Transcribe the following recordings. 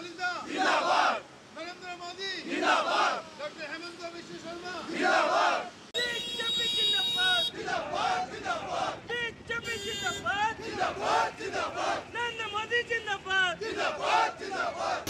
कलिता जिंदाबाद, नरेंद्र मोदी जिंदाबाद, डॉक्टर हेमंत बिश्व शर्मा जिंदाबाद, बीजेपी जिंदाबाद जिंदाबाद जिंदाबाद बीजेपी जिंदाबाद जिंदाबाद जिंदाबाद नरेंद्र मोदी जिंदाबाद जिंदाबाद जिंदाबाद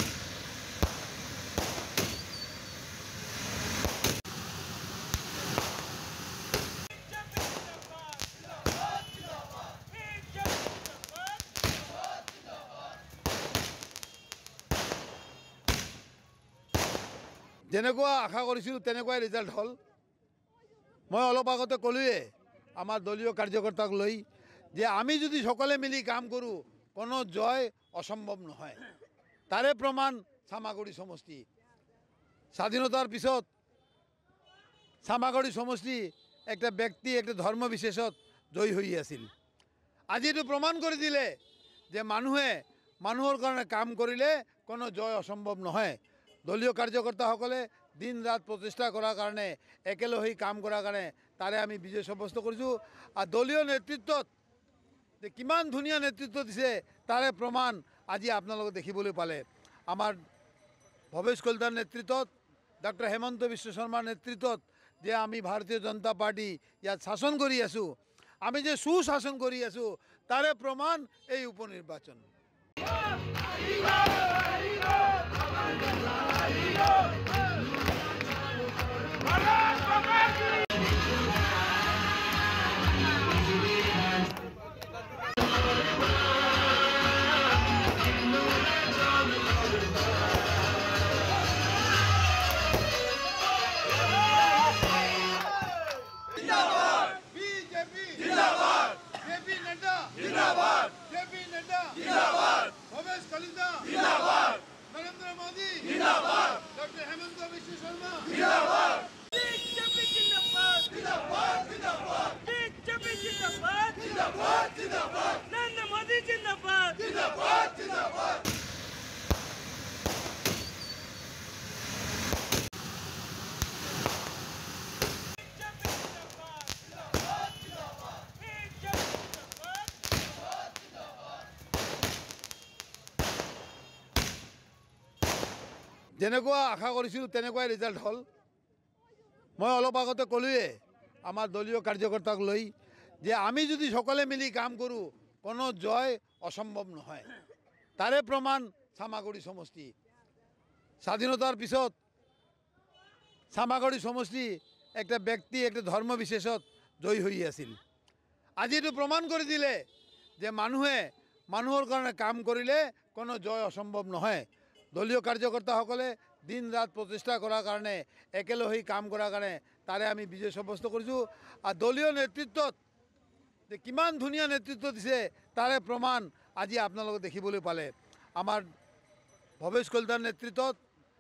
যেনেকুৱা আশা কৰিছিলোঁ তেনেকুৱাই ৰিজাল্ট হ'ল। মই অলপ আগতে ক'লোৱে আমাৰ দলীয় কাৰ্যকৰ্তাক লৈ যে আমি যদি সকলে মিলি কাম কৰোঁ কোনো জয় অসম্ভৱ নহয়। তাৰে প্ৰমাণ চামাগুৰি সমষ্টি। স্বাধীনতাৰ পিছত চামাগুৰি সমষ্টি একটা ব্যক্তি একটা ধৰ্ম বিশেষত জয়ী হৈ আছিল। আজি এইটো প্ৰমাণ কৰি দিলে যে মানুহে মানুহৰ কাৰণে কাম কৰিলে কোনো জয় অসম্ভৱ নহয়। দলীয় কাৰ্যকৰ্তাসকলে দিন ৰাত প্ৰচেষ্টা কৰাৰ কাৰণে একেলগ হৈ কাম কৰাৰ কাৰণে তাৰে আমি বিজয় সাব্যস্ত কৰিছোঁ। আৰু দলীয় নেতৃত্বত যে কিমান ধুনীয়া নেতৃত্ব দিছে তাৰে প্ৰমাণ আজি আপোনালোকে দেখিবলৈ পালে। আমাৰ ভৱেশ কলিতাৰ নেতৃত্বত, ডক্টৰ হেমন্ত বিশ্ব শৰ্মাৰ নেতৃত্বত যে আমি ভাৰতীয় জনতা পাৰ্টি ইয়াত শাসন কৰি আছোঁ, আমি যে সুশাসন কৰি আছোঁ তাৰে প্ৰমাণ এই উপনিৰ্বাচন। बीजेपी जिंदाबाद, जेपी नड्डा जिंदाबाद, जेपी नड्डा जिंदाबाद, भवेश कलिता जिंदाबाद, नरेंद्र मोदी जिंदाबाद, डॉक्टर हेमंत बिश्व शर्मा जिंदाबाद, बीजेपी जिंदाबाद जिंदाबाद जिंदाबाद बीजेपी जिंदाबाद जिंदाबाद जिंदाबाद नरेंद्र मोदी जिंदाबाद जिंदाबाद जिंदाबाद যেনেকুৱা আশা কৰিছিলোঁ তেনেকুৱাই ৰিজাল্ট হ'ল। মই অলপ আগতে ক'লোৱে আমাৰ দলীয় কাৰ্যকৰ্তাক লৈ যে আমি যদি সকলে মিলি কাম কৰোঁ কোনো জয় অসম্ভৱ নহয়। তাৰে প্ৰমাণ চামাগুৰি সমষ্টি। স্বাধীনতাৰ পিছত চামাগুৰি সমষ্টি একটা ব্যক্তি একটা ধৰ্ম বিশেষত জয়ী হৈ আছিল। আজি এইটো প্ৰমাণ কৰি দিলে যে মানুহে মানুহৰ কাৰণে কাম কৰিলে কোনো জয় অসম্ভৱ নহয়। দলীয় কাৰ্যকৰ্তাসকলে দিন ৰাত প্ৰচেষ্টা কৰাৰ কাৰণে একেলগ হৈ কাম কৰাৰ কাৰণে তাৰে আমি বিজয় সাব্যস্ত কৰিছোঁ। আৰু দলীয় নেতৃত্বত যে কিমান ধুনীয়া নেতৃত্ব দিছে তাৰে প্ৰমাণ আজি আপোনালোকে দেখিবলৈ পালে। আমাৰ ভৱেশ কলিতাৰ নেতৃত্বত,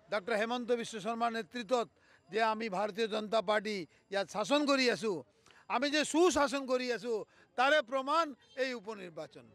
ডক্টৰ হেমন্ত বিশ্ব শৰ্মাৰ নেতৃত্বত যে আমি ভাৰতীয় জনতা পাৰ্টি ইয়াত শাসন কৰি আছোঁ, আমি যে সুশাসন কৰি আছোঁ তাৰে প্ৰমাণ এই উপনিৰ্বাচন।